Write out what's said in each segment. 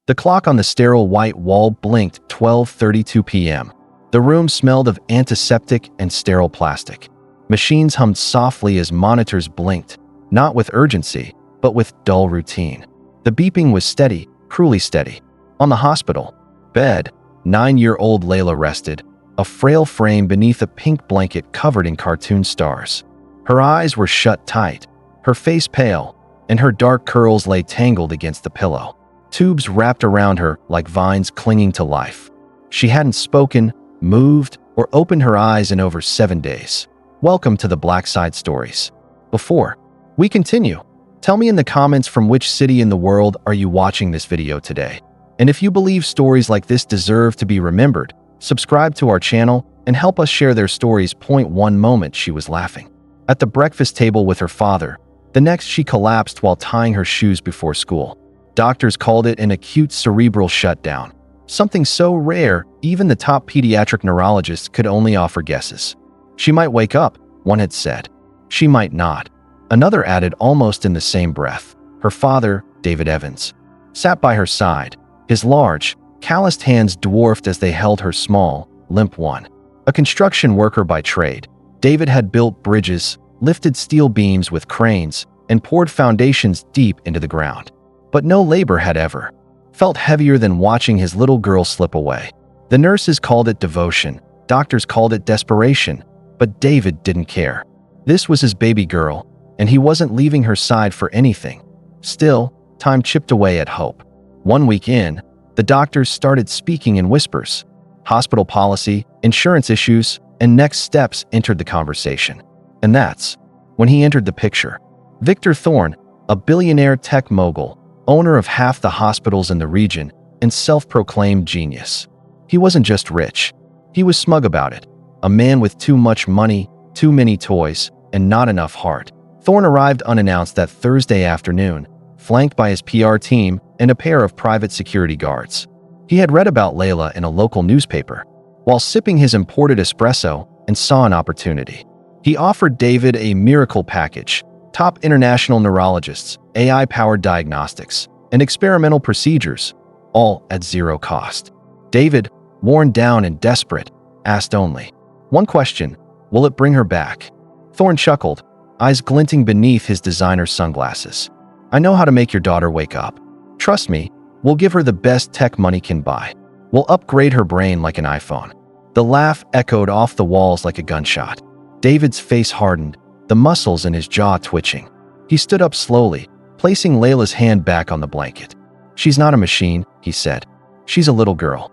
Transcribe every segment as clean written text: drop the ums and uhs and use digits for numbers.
The clock on the sterile white wall blinked 12:32 p.m. The room smelled of antiseptic and sterile plastic. Machines hummed softly as monitors blinked, not with urgency, but with dull routine. The beeping was steady, cruelly steady. On the hospital bed, 9-year-old Layla rested, a frail frame beneath a pink blanket covered in cartoon stars. Her eyes were shut tight, her face pale, and her dark curls lay tangled against the pillow. Tubes wrapped around her like vines clinging to life. She hadn't spoken, moved, or opened her eyes in over 7 days. Welcome to the Black Side Stories. Before we continue, tell me in the comments from which city in the world are you watching this video today. And if you believe stories like this deserve to be remembered, subscribe to our channel and help us share their stories. One moment she was laughing at the breakfast table with her father. The next she collapsed while tying her shoes before school. Doctors called it an acute cerebral shutdown, something so rare even the top pediatric neurologists could only offer guesses. She might wake up, one had said. She might not. Another added almost in the same breath. Her father, David Evans, sat by her side, his large, calloused hands dwarfed as they held her small, limp one. A construction worker by trade, David had built bridges, lifted steel beams with cranes, and poured foundations deep into the ground. But no labor had ever felt heavier than watching his little girl slip away. The nurses called it devotion, doctors called it desperation, but David didn't care. This was his baby girl, and he wasn't leaving her side for anything. Still, time chipped away at hope. 1 week in, the doctors started speaking in whispers. Hospital policy, insurance issues, and next steps entered the conversation. And that's when he entered the picture. Victor Thorne, a billionaire tech mogul, owner of half the hospitals in the region, and self-proclaimed genius. He wasn't just rich. He was smug about it. A man with too much money, too many toys, and not enough heart. Thorne arrived unannounced that Thursday afternoon, flanked by his PR team and a pair of private security guards. He had read about Layla in a local newspaper, while sipping his imported espresso, and saw an opportunity. He offered David a miracle package: top international neurologists, AI-powered diagnostics, and experimental procedures, all at zero cost. David, worn down and desperate, asked only one question: will it bring her back? Thorne chuckled, eyes glinting beneath his designer sunglasses. I know how to make your daughter wake up. Trust me, we'll give her the best tech money can buy. We'll upgrade her brain like an iPhone. The laugh echoed off the walls like a gunshot. David's face hardened, the muscles in his jaw twitching. He stood up slowly, placing Layla's hand back on the blanket. She's not a machine, he said. She's a little girl.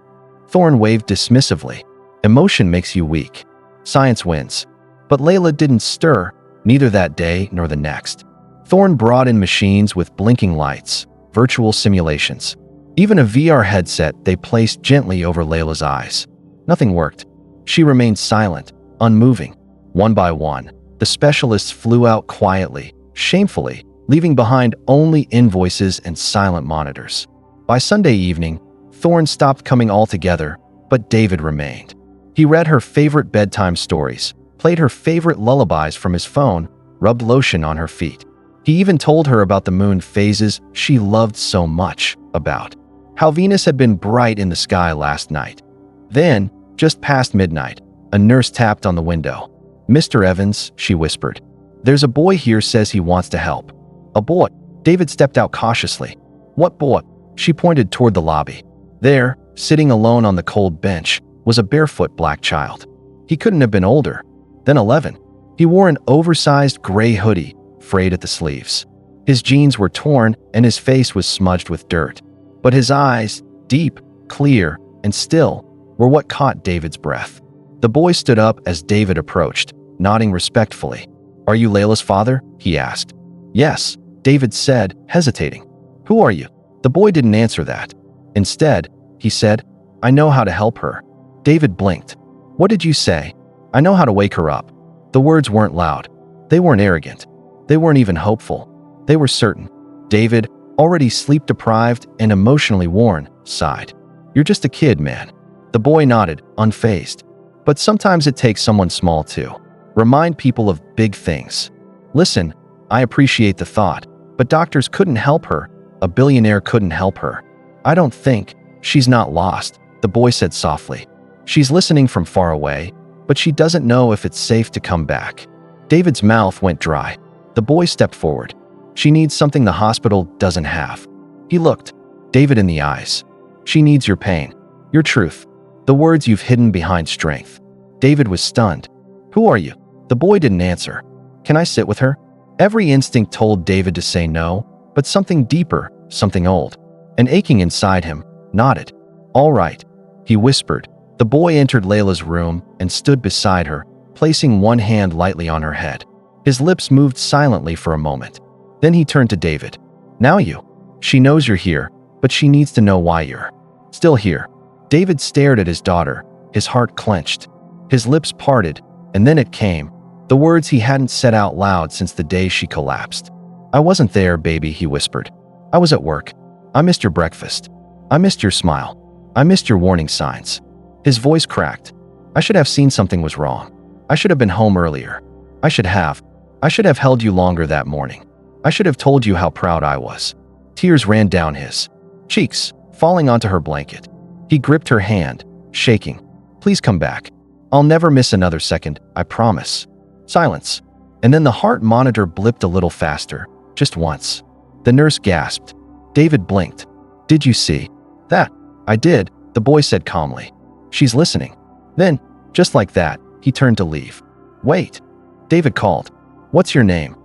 Thorne waved dismissively. Emotion makes you weak. Science wins. But Layla didn't stir, neither that day nor the next. Thorne brought in machines with blinking lights, virtual simulations. Even a VR headset they placed gently over Layla's eyes. Nothing worked. She remained silent, unmoving. One by one, the specialists flew out quietly, shamefully, leaving behind only invoices and silent monitors. By Sunday evening, Thorne stopped coming altogether, but David remained. He read her favorite bedtime stories, played her favorite lullabies from his phone, rubbed lotion on her feet. He even told her about the moon phases she loved so much, about how Venus had been bright in the sky last night. Then, just past midnight, a nurse tapped on the window. Mr. Evans, she whispered. There's a boy here says he wants to help. A boy? David stepped out cautiously. What boy? She pointed toward the lobby. There, sitting alone on the cold bench, was a barefoot black child. He couldn't have been older than 11. He wore an oversized gray hoodie, frayed at the sleeves. His jeans were torn and his face was smudged with dirt. But his eyes, deep, clear, and still, were what caught David's breath. The boy stood up as David approached, nodding respectfully. Are you Layla's father? He asked. Yes, David said, hesitating. Who are you? The boy didn't answer that. Instead, he said, I know how to help her. David blinked. What did you say? I know how to wake her up. The words weren't loud. They weren't arrogant. They weren't even hopeful. They were certain. David, already sleep-deprived and emotionally worn, sighed. You're just a kid, man. The boy nodded, unfazed. But sometimes it takes someone small to remind people of big things. Listen, I appreciate the thought, but doctors couldn't help her. A billionaire couldn't help her. I don't think. She's not lost, the boy said softly. She's listening from far away, but she doesn't know if it's safe to come back. David's mouth went dry. The boy stepped forward. She needs something the hospital doesn't have. He looked David in the eyes. She needs your pain, your truth, the words you've hidden behind strength. David was stunned. Who are you? The boy didn't answer. Can I sit with her? Every instinct told David to say no, but something deeper, something old, and aching inside him, nodded. All right, he whispered. The boy entered Layla's room and stood beside her, placing one hand lightly on her head. His lips moved silently for a moment. Then he turned to David. Now you. She knows you're here, but she needs to know why you're still here. David stared at his daughter, his heart clenched. His lips parted, and then it came, the words he hadn't said out loud since the day she collapsed. I wasn't there, baby, he whispered. I was at work. I missed your breakfast. I missed your smile. I missed your warning signs. His voice cracked. I should have seen something was wrong. I should have been home earlier. I should have held you longer that morning. I should have told you how proud I was. Tears ran down his cheeks, falling onto her blanket. He gripped her hand, shaking. Please come back. I'll never miss another second, I promise. Silence. And then the heart monitor blipped a little faster, just once. The nurse gasped. David blinked. Did you see that? I did, the boy said calmly. She's listening. Then, just like that, he turned to leave. Wait. David called. What's your name?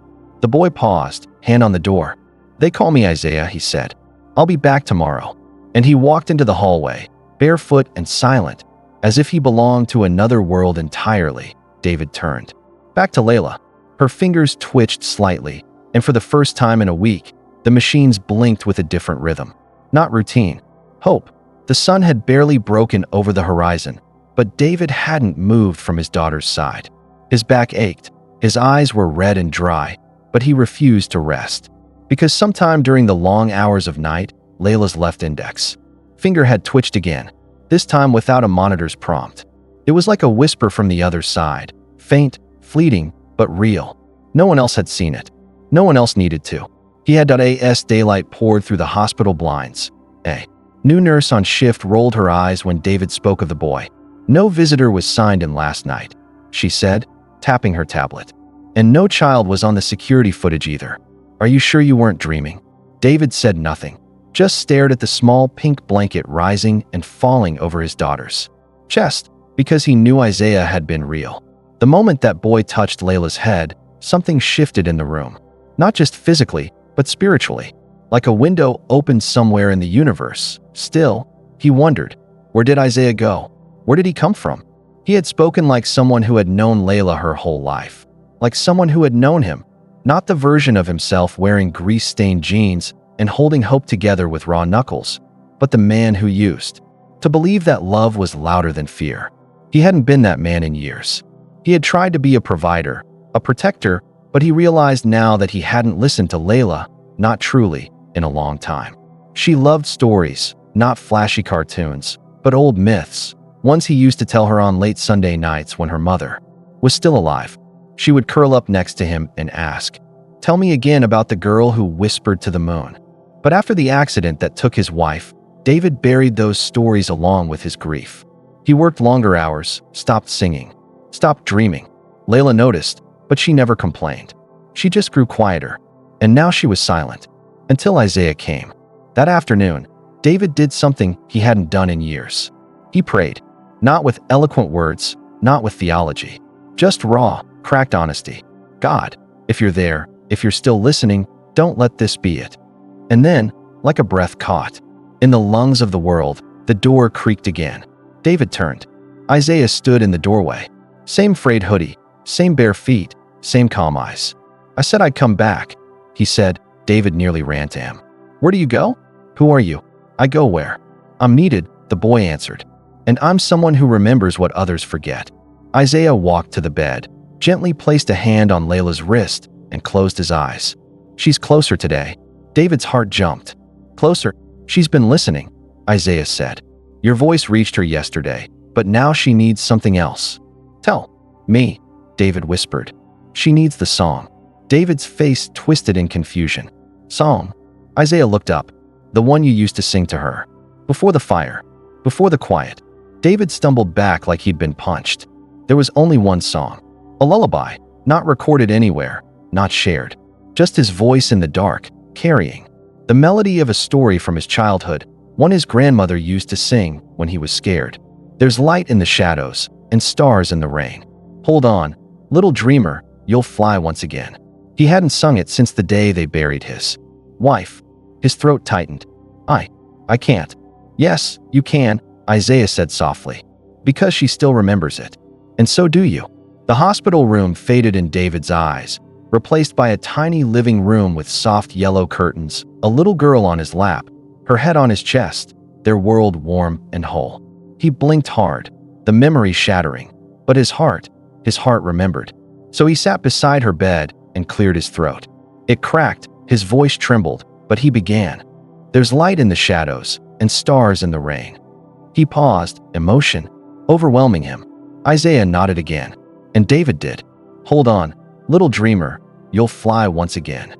The boy paused, hand on the door. They call me Isaiah, he said. I'll be back tomorrow. And he walked into the hallway, barefoot and silent, as if he belonged to another world entirely. David turned. Back to Layla. Her fingers twitched slightly, and for the first time in a week, the machines blinked with a different rhythm. Not routine. Hope. The sun had barely broken over the horizon, but David hadn't moved from his daughter's side. His back ached. His eyes were red and dry, but he refused to rest. Because sometime during the long hours of night, Layla's left index finger had twitched again, this time without a monitor's prompt. It was like a whisper from the other side, faint, fleeting, but real. No one else had seen it. No one else needed to. He had as daylight poured through the hospital blinds. A new nurse on shift rolled her eyes when David spoke of the boy. No visitor was signed in last night, she said, tapping her tablet. And no child was on the security footage either. Are you sure you weren't dreaming? David said nothing, just stared at the small pink blanket rising and falling over his daughter's chest, because he knew Isaiah had been real. The moment that boy touched Layla's head, something shifted in the room. Not just physically, but spiritually. Like a window opened somewhere in the universe. Still, he wondered, where did Isaiah go? Where did he come from? He had spoken like someone who had known Layla her whole life. Like someone who had known him. Not the version of himself wearing grease-stained jeans and holding hope together with raw knuckles, but the man who used to believe that love was louder than fear. He hadn't been that man in years. He had tried to be a provider, a protector, but he realized now that he hadn't listened to Layla, not truly, in a long time. She loved stories, not flashy cartoons, but old myths, ones he used to tell her on late Sunday nights when her mother was still alive. She would curl up next to him and ask, "Tell me again about the girl who whispered to the moon." But after the accident that took his wife, David buried those stories along with his grief. He worked longer hours, stopped singing, stopped dreaming. Layla noticed, but she never complained. She just grew quieter, and now she was silent, until Isaiah came. That afternoon, David did something he hadn't done in years. He prayed, not with eloquent words, not with theology, just raw, cracked honesty. God, if you're there, if you're still listening, don't let this be it. And then, like a breath caught in the lungs of the world, the door creaked again. David turned. Isaiah stood in the doorway. Same frayed hoodie, same bare feet, same calm eyes. I said I'd come back, he said. David nearly ran to him. Where do you go? Who are you? I go where I'm needed, the boy answered. And I'm someone who remembers what others forget. Isaiah walked to the bed, gently placed a hand on Layla's wrist, and closed his eyes. She's closer today. David's heart jumped. Closer? She's been listening, Isaiah said. Your voice reached her yesterday, but now she needs something else. Tell me, David whispered. She needs the song. David's face twisted in confusion. Song? Isaiah looked up. The one you used to sing to her. Before the fire, before the quiet, David stumbled back like he'd been punched. There was only one song. A lullaby, not recorded anywhere, not shared. Just his voice in the dark, carrying the melody of a story from his childhood, one his grandmother used to sing when he was scared. There's light in the shadows and stars in the rain. Hold on, little dreamer, you'll fly once again. He hadn't sung it since the day they buried his wife. His throat tightened. I can't. Yes, you can, Isaiah said softly, because she still remembers it. And so do you. The hospital room faded in David's eyes, replaced by a tiny living room with soft yellow curtains, a little girl on his lap, her head on his chest, their world warm and whole. He blinked hard, the memory shattering, but his heart remembered. So he sat beside her bed and cleared his throat. It cracked, his voice trembled, but he began. There's light in the shadows and stars in the rain. He paused, emotion overwhelming him. Isaiah nodded again, and David did. Hold on, little dreamer, you'll fly once again.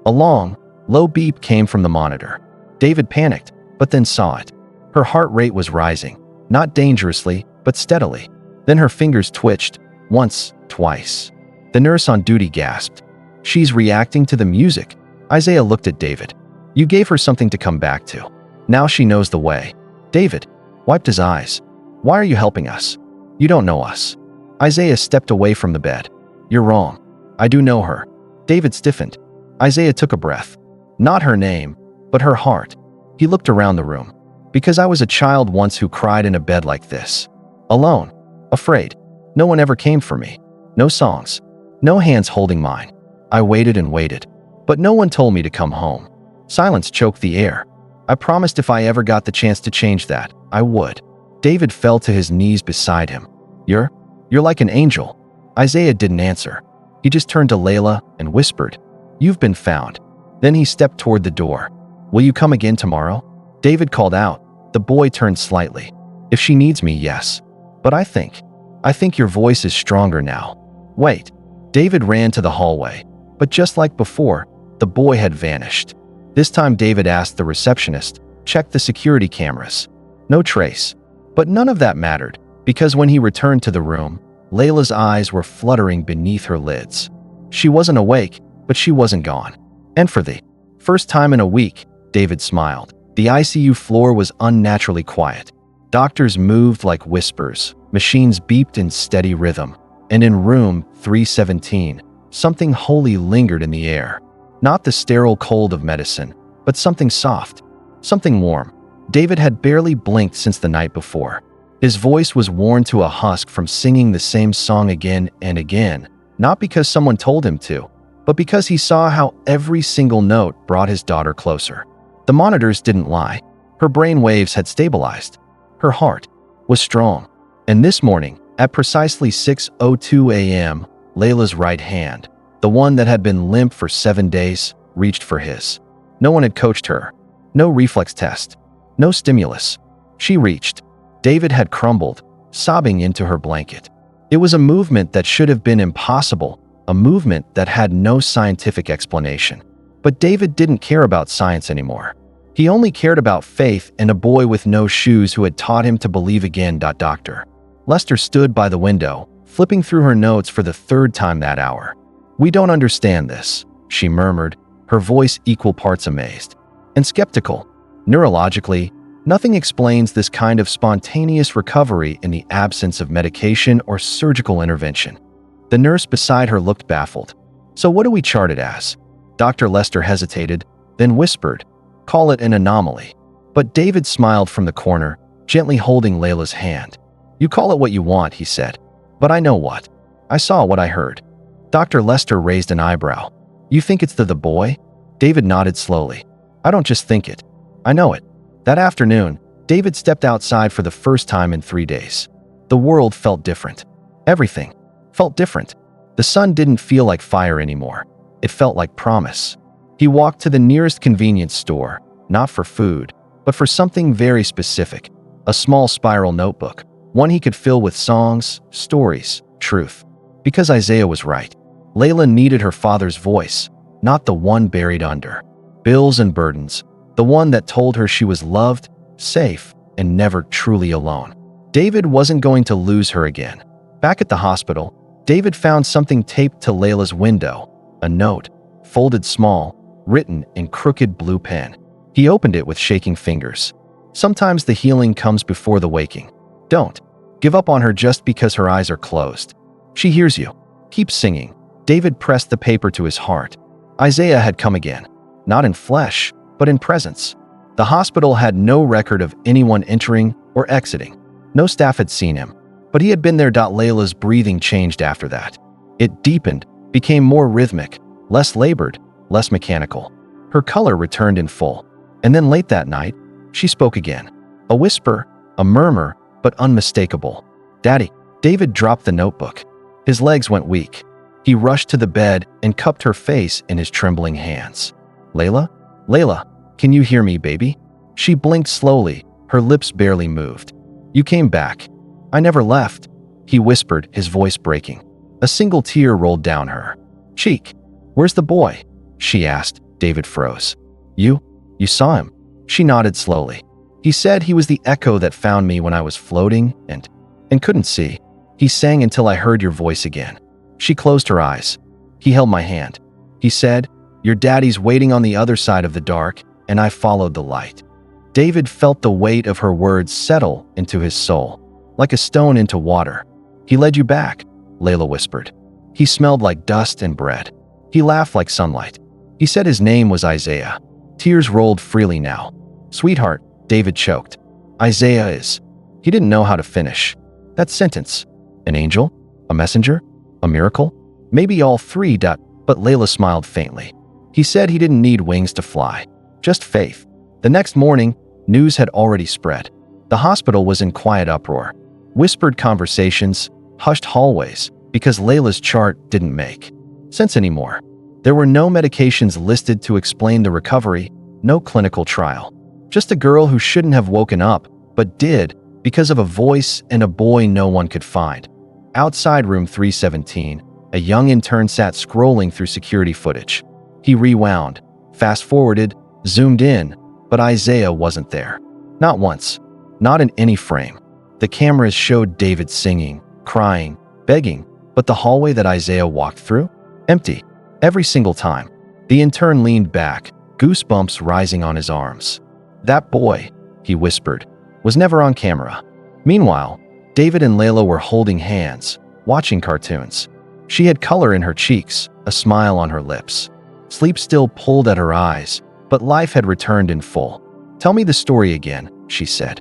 A long, low beep came from the monitor. David panicked, but then saw it. Her heart rate was rising, not dangerously, but steadily. Then her fingers twitched, once, twice. The nurse on duty gasped. She's reacting to the music. Isaiah looked at David. You gave her something to come back to. Now she knows the way. David wiped his eyes. Why are you helping us? You don't know us. Isaiah stepped away from the bed. You're wrong. I do know her. David stiffened. Isaiah took a breath. Not her name, but her heart. He looked around the room. Because I was a child once who cried in a bed like this. Alone. Afraid. No one ever came for me. No songs. No hands holding mine. I waited and waited. But no one told me to come home. Silence choked the air. I promised if I ever got the chance to change that, I would. David fell to his knees beside him. You're like an angel. Isaiah didn't answer. He just turned to Layla and whispered, You've been found. Then he stepped toward the door. Will you come again tomorrow? David called out. The boy turned slightly. If she needs me, yes. But I think your voice is stronger now. Wait. David ran to the hallway. But just like before, the boy had vanished. This time David asked the receptionist, check the security cameras. No trace. But none of that mattered, because when he returned to the room, Layla's eyes were fluttering beneath her lids. She wasn't awake, but she wasn't gone. And for the first time in a week, David smiled. The ICU floor was unnaturally quiet. Doctors moved like whispers, machines beeped in steady rhythm, and in room 317, something holy lingered in the air. Not the sterile cold of medicine, but something soft, something warm. David had barely blinked since the night before. His voice was worn to a husk from singing the same song again and again, not because someone told him to, but because he saw how every single note brought his daughter closer. The monitors didn't lie. Her brain waves had stabilized. Her heart was strong. And this morning, at precisely 6:02 a.m., Layla's right hand, the one that had been limp for 7 days, reached for his. No one had coached her. No reflex test. No stimulus. She reached. David had crumbled, sobbing into her blanket. It was a movement that should have been impossible, a movement that had no scientific explanation. But David didn't care about science anymore. He only cared about faith and a boy with no shoes who had taught him to believe again. Doctor Lester stood by the window, flipping through her notes for the third time that hour. We don't understand this, she murmured, her voice equal parts amazed and skeptical. Neurologically, nothing explains this kind of spontaneous recovery in the absence of medication or surgical intervention. The nurse beside her looked baffled. So what do we chart it as? Dr. Lester hesitated, then whispered, Call it an anomaly. But David smiled from the corner, gently holding Layla's hand. You call it what you want, he said. But I know what. I saw what I heard. Dr. Lester raised an eyebrow. You think it's the boy? David nodded slowly. I don't just think it. I know it. That afternoon, David stepped outside for the first time in 3 days. The world felt different. Everything felt different. The sun didn't feel like fire anymore. It felt like promise. He walked to the nearest convenience store, not for food, but for something very specific. A small spiral notebook, one he could fill with songs, stories, truth. Because Isaiah was right. Layla needed her father's voice, not the one buried under bills and burdens, the one that told her she was loved, safe, and never truly alone. David wasn't going to lose her again. Back at the hospital, David found something taped to Layla's window, a note, folded small, written in crooked blue pen. He opened it with shaking fingers. Sometimes the healing comes before the waking. Don't give up on her just because her eyes are closed. She hears you. Keep singing. David pressed the paper to his heart. Isaiah had come again, not in flesh, but in presence. The hospital had no record of anyone entering or exiting. No staff had seen him, but he had been there. Layla's breathing changed after that. It deepened, became more rhythmic, less labored, less mechanical. Her color returned in full. And then late that night, she spoke again. A whisper, a murmur, but unmistakable. "Daddy." David dropped the notebook. His legs went weak. He rushed to the bed and cupped her face in his trembling hands. "Layla? Layla, can you hear me, baby?" She blinked slowly, her lips barely moved. "You came back. I never left," he whispered, his voice breaking. A single tear rolled down her cheek. "Where's the boy?" she asked. David froze. You saw him?" She nodded slowly. "He said he was the echo that found me when I was floating and couldn't see. He sang until I heard your voice again." She closed her eyes. "He held my hand. He said, 'Your daddy's waiting on the other side of the dark,' and I followed the light." David felt the weight of her words settle into his soul, like a stone into water. "He led you back," Layla whispered. "He smelled like dust and bread. He laughed like sunlight. He said his name was Isaiah." Tears rolled freely now. "Sweetheart," David choked. "Isaiah is..." He didn't know how to finish. That sentence. An angel? A messenger? A miracle? Maybe all three. But Layla smiled faintly. "He said he didn't need wings to fly. Just faith." The next morning, news had already spread. The hospital was in quiet uproar. Whispered conversations, hushed hallways, because Layla's chart didn't make sense anymore. There were no medications listed to explain the recovery, no clinical trial. Just a girl who shouldn't have woken up, but did, because of a voice and a boy no one could find. Outside room 317, a young intern sat scrolling through security footage. He rewound, fast-forwarded, zoomed in, but Isaiah wasn't there. Not once. Not in any frame. The cameras showed David singing, crying, begging, but the hallway that Isaiah walked through? Empty. Every single time. The intern leaned back, goosebumps rising on his arms. "That boy," he whispered, "was never on camera." Meanwhile, David and Layla were holding hands, watching cartoons. She had color in her cheeks, a smile on her lips. Sleep still pulled at her eyes, but life had returned in full. "Tell me the story again," she said.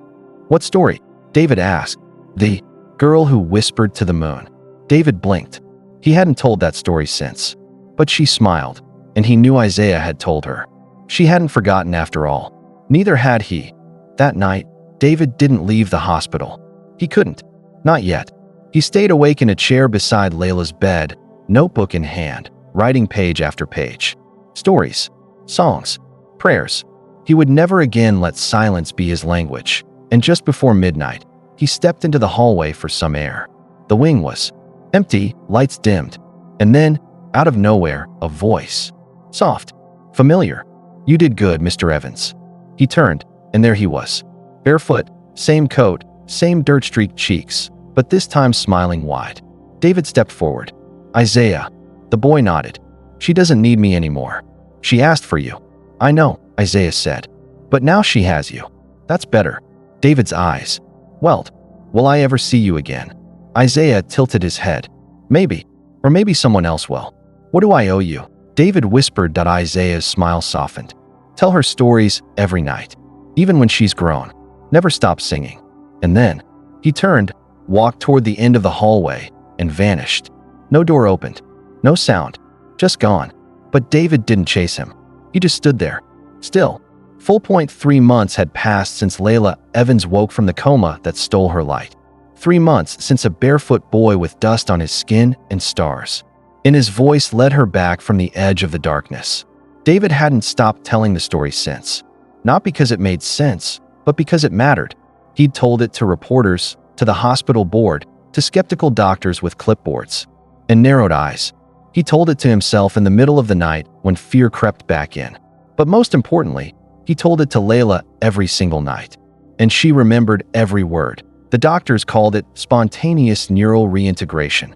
"What story?" David asked. "The girl who whispered to the moon." David blinked. He hadn't told that story since. But she smiled, and he knew Isaiah had told her. She hadn't forgotten after all. Neither had he. That night, David didn't leave the hospital. He couldn't. Not yet. He stayed awake in a chair beside Layla's bed, notebook in hand, writing page after page. Stories, songs, prayers. He would never again let silence be his language. And just before midnight, he stepped into the hallway for some air. The wing was empty, lights dimmed. And then, out of nowhere, a voice. Soft. Familiar. "You did good, Mr. Evans." He turned, and there he was. Barefoot, same coat, same dirt-streaked cheeks, but this time smiling wide. David stepped forward. "Isaiah." The boy nodded. "She doesn't need me anymore. She asked for you." "I know," Isaiah said. "But now she has you." "That's better." David's eyes welled. "Will I ever see you again?" Isaiah tilted his head. "Maybe. Or maybe someone else will." "What do I owe you?" David whispered. Isaiah's smile softened. "Tell her stories every night, even when she's grown. Never stop singing." And then, he turned, walked toward the end of the hallway, and vanished. No door opened. No sound. Just gone. But David didn't chase him. He just stood there. Still. 3 months had passed since Layla Evans woke from the coma that stole her light. 3 months since a barefoot boy with dust on his skin and stars in his voice led her back from the edge of the darkness. David hadn't stopped telling the story since. Not because it made sense, but because it mattered. He'd told it to reporters, to the hospital board, to skeptical doctors with clipboards and narrowed eyes. He told it to himself in the middle of the night when fear crept back in. But most importantly, he told it to Layla every single night. and she remembered every word. The doctors called it spontaneous neural reintegration.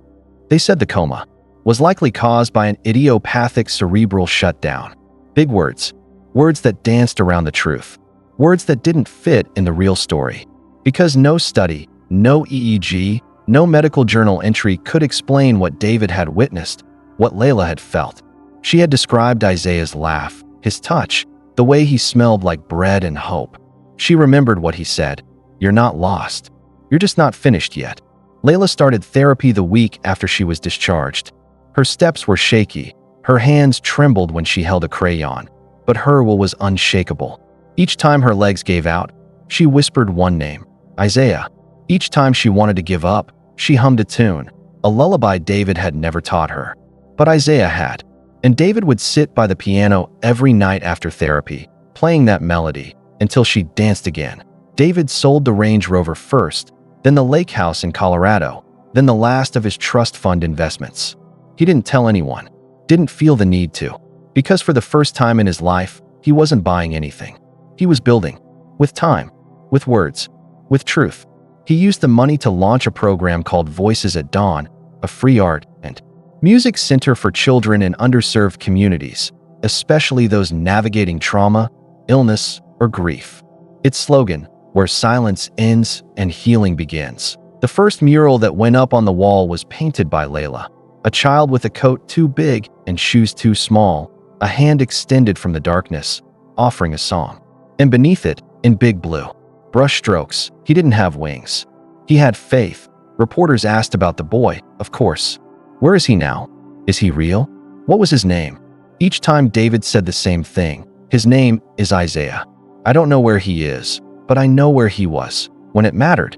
They said the coma was likely caused by an idiopathic cerebral shutdown. Big words. Words that danced around the truth. Words that didn't fit in the real story. Because no study, no EEG, no medical journal entry could explain what David had witnessed, what Layla had felt. She had described Isaiah's laugh, his touch, the way he smelled like bread and hope. She remembered what he said. "You're not lost. You're just not finished yet." Layla started therapy the week after she was discharged. Her steps were shaky. Her hands trembled when she held a crayon, but her will was unshakable. Each time her legs gave out, she whispered one name, Isaiah. Each time she wanted to give up, she hummed a tune, a lullaby David had never taught her. But Isaiah had. And David would sit by the piano every night after therapy, playing that melody, until she danced again. David sold the Range Rover first, then the lake house in Colorado, then the last of his trust fund investments. He didn't tell anyone, didn't feel the need to, because for the first time in his life, he wasn't buying anything. He was building, with time, with words, with truth. He used the money to launch a program called Voices at Dawn, a free art and music center for children in underserved communities, especially those navigating trauma, illness, or grief. Its slogan, "Where silence ends and healing begins." The first mural that went up on the wall was painted by Layla, a child with a coat too big and shoes too small, a hand extended from the darkness, offering a song. And beneath it, in big blue, brush strokes, he didn't have wings. He had faith. Reporters asked about the boy, of course. Where is he now? Is he real? What was his name? Each time David said the same thing. His name is Isaiah. I don't know where he is, but I know where he was, when it mattered.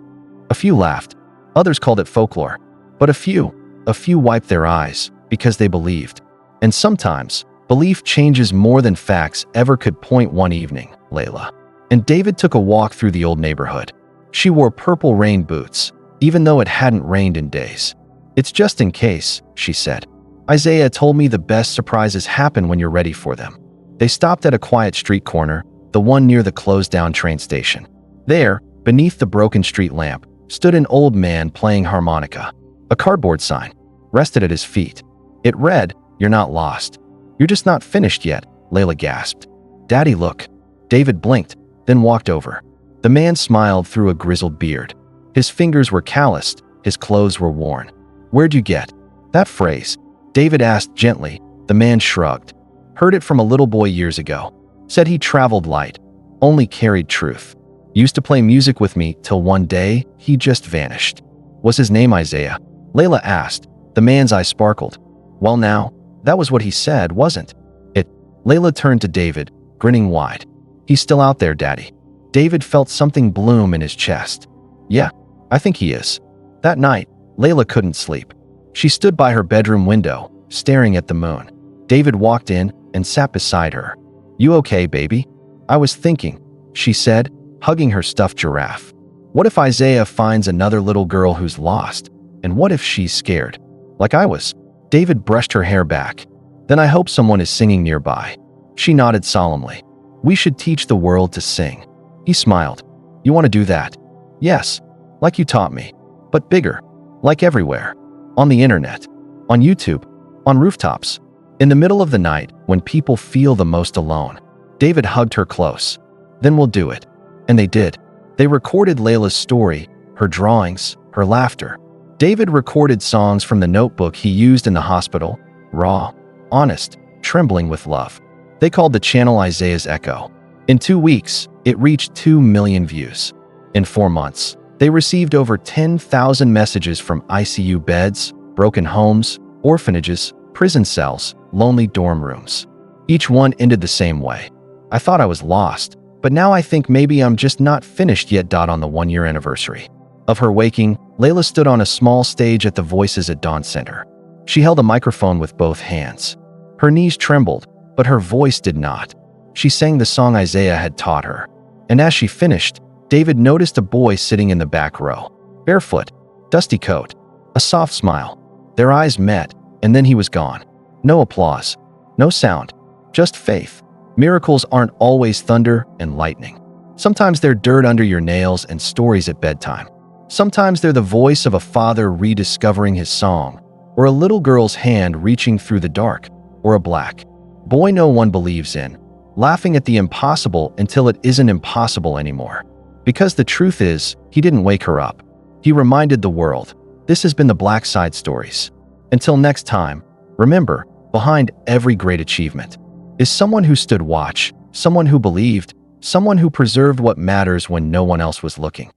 A few laughed. Others called it folklore. But a few wiped their eyes, because they believed. And sometimes, belief changes more than facts ever could. Point one evening, Layla and David took a walk through the old neighborhood. She wore purple rain boots, even though it hadn't rained in days. "It's just in case," she said. "Isaiah told me the best surprises happen when you're ready for them." They stopped at a quiet street corner, the one near the closed-down train station. There, beneath the broken street lamp, stood an old man playing harmonica. A cardboard sign rested at his feet. It read, "You're not lost. You're just not finished yet," Layla gasped. "Daddy, look." David blinked, then walked over. The man smiled through a grizzled beard. His fingers were calloused, his clothes were worn. "Where'd you get that phrase?" David asked gently. The man shrugged. "Heard it from a little boy years ago. Said he traveled light, only carried truth. Used to play music with me till one day he just vanished." "Was his name Isaiah?" Layla asked. The man's eyes sparkled. "Well now, that was what he said, wasn't it?" Layla turned to David, grinning wide. "He's still out there, Daddy." David felt something bloom in his chest. "Yeah, I think he is." That night, Layla couldn't sleep. She stood by her bedroom window, staring at the moon. David walked in and sat beside her. "You okay, baby?" "I was thinking," she said, hugging her stuffed giraffe. "What if Isaiah finds another little girl who's lost? And what if she's scared? Like I was?" David brushed her hair back. "Then I hope someone is singing nearby." She nodded solemnly. "We should teach the world to sing." He smiled. "You want to do that?" "Yes, like you taught me. But bigger. Like everywhere. On the internet. On YouTube. On rooftops. In the middle of the night, when people feel the most alone." David hugged her close. "Then we'll do it." And they did. They recorded Layla's story, her drawings, her laughter. David recorded songs from the notebook he used in the hospital, raw, honest, trembling with love. They called the channel Isaiah's Echo. In 2 weeks, it reached 2 million views. In 4 months, they received over 10,000 messages from ICU beds, broken homes, orphanages, prison cells, lonely dorm rooms. Each one ended the same way. "I thought I was lost, but now I think maybe I'm just not finished yet." On the 1-year anniversary of her waking, Layla stood on a small stage at the Voices at Dawn Center. She held a microphone with both hands. Her knees trembled, but her voice did not. She sang the song Isaiah had taught her. And as she finished, David noticed a boy sitting in the back row. Barefoot, dusty coat, a soft smile. Their eyes met, and then he was gone. No applause, no sound, just faith. Miracles aren't always thunder and lightning. Sometimes they're dirt under your nails and stories at bedtime. Sometimes they're the voice of a father rediscovering his song, or a little girl's hand reaching through the dark, or a black boy no one believes in, laughing at the impossible until it isn't impossible anymore. Because the truth is, he didn't wake her up. He reminded the world. This has been the Black Side Stories. Until next time, remember, behind every great achievement is someone who stood watch, someone who believed, someone who preserved what matters when no one else was looking.